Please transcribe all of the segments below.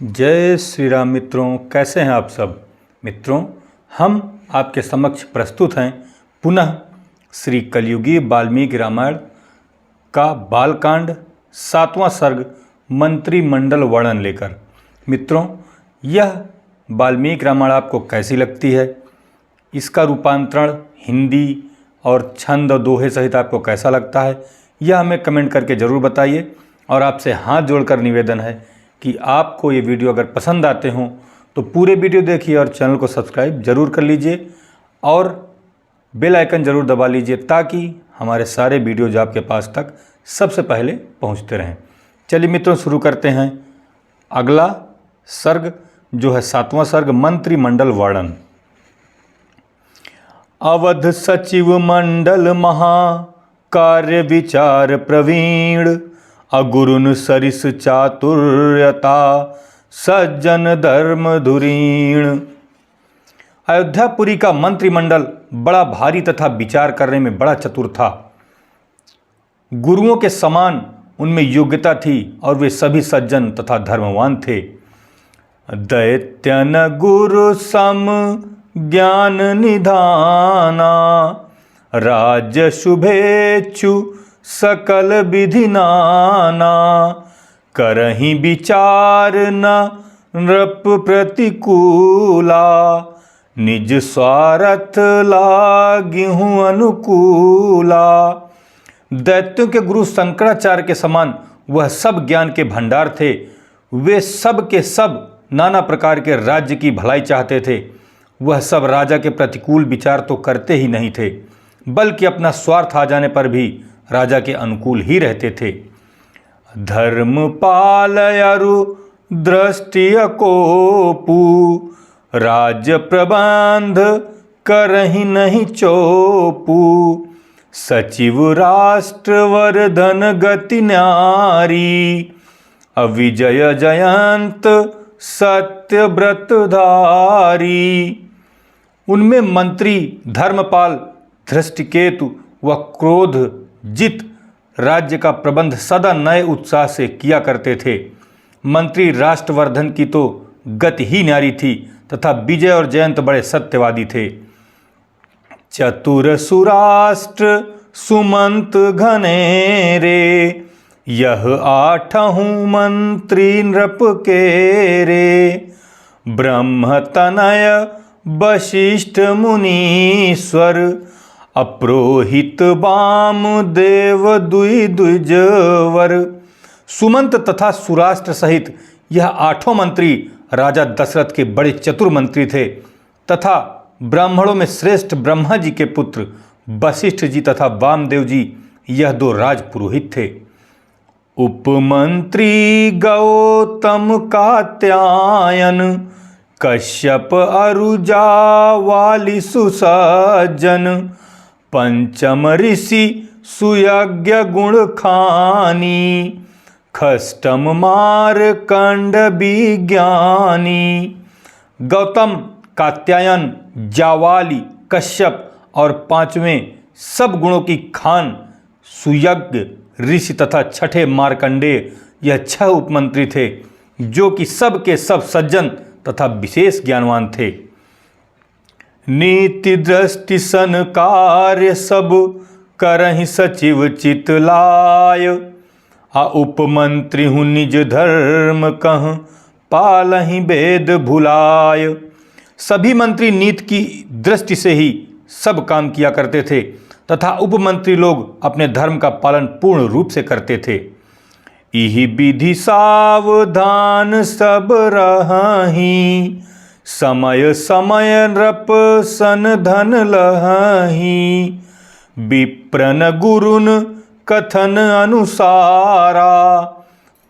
जय श्री राम मित्रों, कैसे हैं आप सब। मित्रों, हम आपके समक्ष प्रस्तुत हैं पुनः श्री कलयुगी वाल्मीकि रामायण का बालकांड 7वां सर्ग मंत्रिमंडल वर्णन लेकर। मित्रों, यह वाल्मीकि रामायण आपको कैसी लगती है, इसका रूपांतरण हिंदी और छंद और दोहे सहित आपको कैसा लगता है, यह हमें कमेंट करके ज़रूर बताइए। और आपसे हाथ जोड़कर निवेदन है कि आपको ये वीडियो अगर पसंद आते हों तो पूरे वीडियो देखिए और चैनल को सब्सक्राइब ज़रूर कर लीजिए और बेल आइकन ज़रूर दबा लीजिए ताकि हमारे सारे वीडियोज आपके पास तक सबसे पहले पहुंचते रहें। चलिए मित्रों, शुरू करते हैं अगला सर्ग जो है 7वां सर्ग मंत्रिमंडल वर्णन। अवध सचिव मंडल महा कार्य विचार प्रवीण अगुरुन सरिस चातुर्यता सज्जन धर्म धुरीण। अयोध्यापुरी का मंत्रिमंडल बड़ा भारी तथा विचार करने में बड़ा चतुर था। गुरुओं के समान उनमें योग्यता थी और वे सभी सज्जन तथा धर्मवान थे। दैत्यन गुरु सम ज्ञान निधाना राज शुभेच्छु सकल विधि नाना करहि विचार न नृप प्रतिकूला निज स्वार्थ लागिहु अनुकूला। दैत्यों के गुरु शंकराचार्य के समान वह सब ज्ञान के भंडार थे। वे सब के सब नाना प्रकार के राज्य की भलाई चाहते थे। वह सब राजा के प्रतिकूल विचार तो करते ही नहीं थे, बल्कि अपना स्वार्थ आ जाने पर भी राजा के अनुकूल ही रहते थे। धर्म पालयरु दृष्टि अकोपु राज्य प्रबंध करहि नहीं चोपु सचिव राष्ट्र वर्धन गति न्यारी अविजय जयंत सत्य व्रतधारी। उनमें मंत्री धर्मपाल धृष्टिकेतु व क्रोध जित राज्य का प्रबंध सदा नए उत्साह से किया करते थे। मंत्री राष्ट्रवर्धन की तो गति ही न्यारी थी तथा विजय और जयंत बड़े सत्यवादी थे। चतुर सुराष्ट्र सुमंत घनेरे यह 8 मंत्री नृप के रे ब्रह्म तनय वशिष्ठ मुनीश्वर अप्रोहित वाम देव द्विजवर। सुमंत तथा सुराष्ट्र सहित यह 8 मंत्री राजा दशरथ के बड़े चतुर मंत्री थे तथा ब्राह्मणों में श्रेष्ठ ब्रह्मा जी के पुत्र वशिष्ठ जी तथा वामदेव जी यह 2 राजपुरोहित थे। उपमंत्री गौतम कात्यायन कश्यप अरुजा वाली सुसज्जन पंचम ऋषि सुयज्ञ गुण खानी खष्टम मारकंड विज्ञानी। गौतम, कात्यायन, जावाली, कश्यप और 5वें सब गुणों की खान सुयज्ञ ऋषि तथा 6ठे मार्कंडेय, यह 6 उपमंत्री थे जो कि सब के सब सज्जन तथा विशेष ज्ञानवान थे। नीति दृष्टि सन कार्य सब करहि सचिव चित लाय आ उपमंत्री हूँ निज धर्म कह पालहि वेद भुलाय। सभी मंत्री नीति की दृष्टि से ही सब काम किया करते थे तथा उपमंत्री लोग अपने धर्म का पालन पूर्ण रूप से करते थे। इहि विधि सावधान सब रहहि समय समय नृप सन धन लहहि विप्रन गुरुन कथन अनुसारा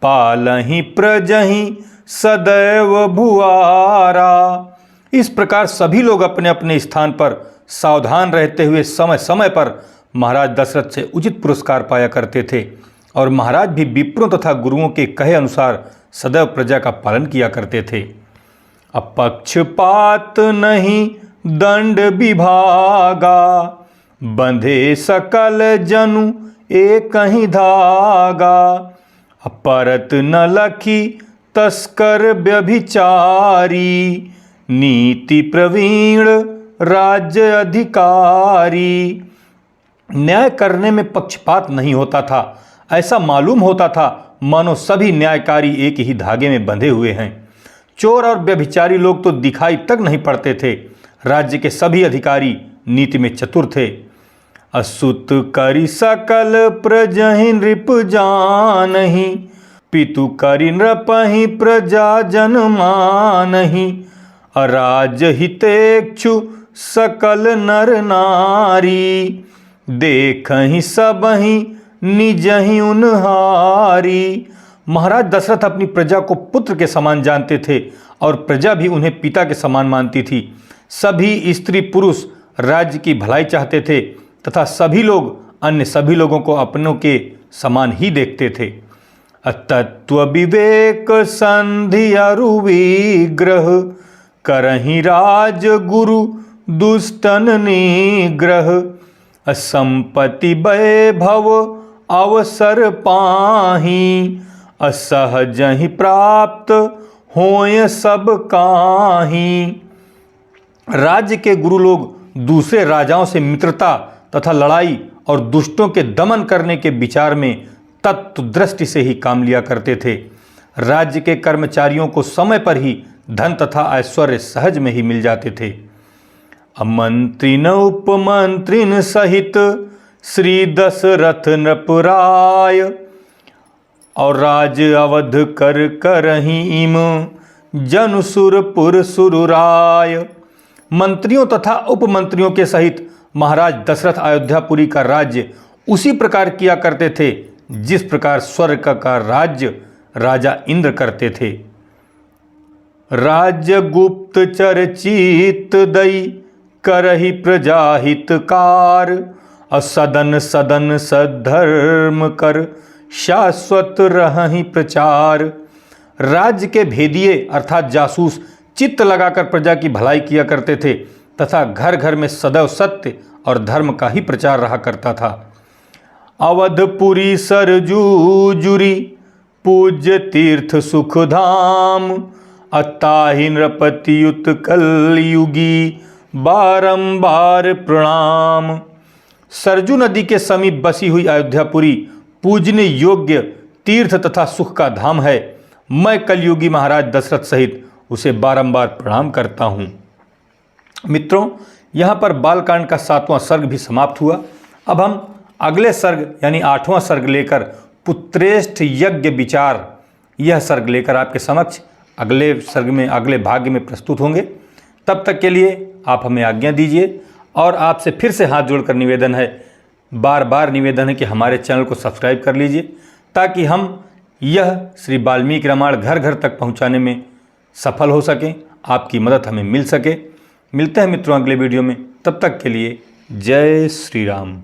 पालहि प्रजहि सदैव भुआरा। इस प्रकार सभी लोग अपने अपने स्थान पर सावधान रहते हुए समय समय पर महाराज दशरथ से उचित पुरस्कार पाया करते थे और महाराज भी विप्रों तथा गुरुओं के कहे अनुसार सदैव प्रजा का पालन किया करते थे। अपक्षपात नहीं दंड विभागा बंधे सकल जनु एक ही धागा परत न लखी तस्कर व्यभिचारी, नीति प्रवीण राज्य अधिकारी। न्याय करने में पक्षपात नहीं होता था। ऐसा मालूम होता था मानो सभी न्यायकारी एक ही धागे में बंधे हुए हैं। चोर और व्यभिचारी लोग तो दिखाई तक नहीं पड़ते थे। राज्य के सभी अधिकारी नीति में चतुर थे। असुत करि सकल प्रजहि नृप जानहि, पितु करि नृपहि प्रजा जन मानहि। अराज हितेक्षु सकल नर नारी, देखहि सबहि निजहि उनहारी। महाराज दशरथ अपनी प्रजा को पुत्र के समान जानते थे और प्रजा भी उन्हें पिता के समान मानती थी। सभी स्त्री पुरुष राज्य की भलाई चाहते थे तथा सभी लोग अन्य सभी लोगों को अपनों के समान ही देखते थे। तत्व विवेक संधि अरु विग्रह, करहि राज गुरु दुष्टन निग्रह। संपत्ति वैभव अवसर पाहि, असहजहि प्राप्त होय सब काहि। राज्य के गुरु लोग दूसरे राजाओं से मित्रता तथा लड़ाई और दुष्टों के दमन करने के विचार में तत्व दृष्टि से ही काम लिया करते थे। राज्य के कर्मचारियों को समय पर ही धन तथा ऐश्वर्य सहज में ही मिल जाते थे। मंत्रिन उपमंत्रिन सहित श्री दशरथ नृपराय, और राज अवध कर करहि इम जनु सुरपुर सुरराय। मंत्रियों तथा उपमंत्रियों के सहित महाराज दशरथ अयोध्यापुरी का राज्य उसी प्रकार किया करते थे जिस प्रकार स्वर्ग का राज्य राजा इंद्र करते थे। राज्य गुप्त चर्चित दई, करहि प्रजाहितकार। असदन सदन सद्धर्म कर, शाश्वत रहहि प्रचार। राज्य के भेदिये अर्थात जासूस चित्त लगाकर प्रजा की भलाई किया करते थे तथा घर घर में सदैव सत्य और धर्म का ही प्रचार रहा करता था। अवधपुरी सरजू जुरी, पूज्य तीर्थ सुख धाम। अताहि नृपति युत कलयुगी, बारंबार प्रणाम। सरजू नदी के समीप बसी हुई अयोध्यापुरी पूजने योग्य तीर्थ तथा सुख का धाम है। मैं कलयुगी महाराज दशरथ सहित उसे बारंबार प्रणाम करता हूँ। मित्रों, यहाँ पर बालकांड का 7वां सर्ग भी समाप्त हुआ। अब हम अगले सर्ग यानी 8वां सर्ग लेकर पुत्रेष्ठ यज्ञ विचार यह सर्ग लेकर आपके समक्ष अगले सर्ग में अगले भाग में प्रस्तुत होंगे। तब तक के लिए आप हमें आज्ञा दीजिए और आपसे फिर से हाथ जोड़कर निवेदन है, बार बार निवेदन है कि हमारे चैनल को सब्सक्राइब कर लीजिए ताकि हम यह श्री वाल्मीकि रामायण घर घर तक पहुंचाने में सफल हो सकें, आपकी मदद हमें मिल सके। मिलते हैं मित्रों अगले वीडियो में, तब तक के लिए जय श्री राम।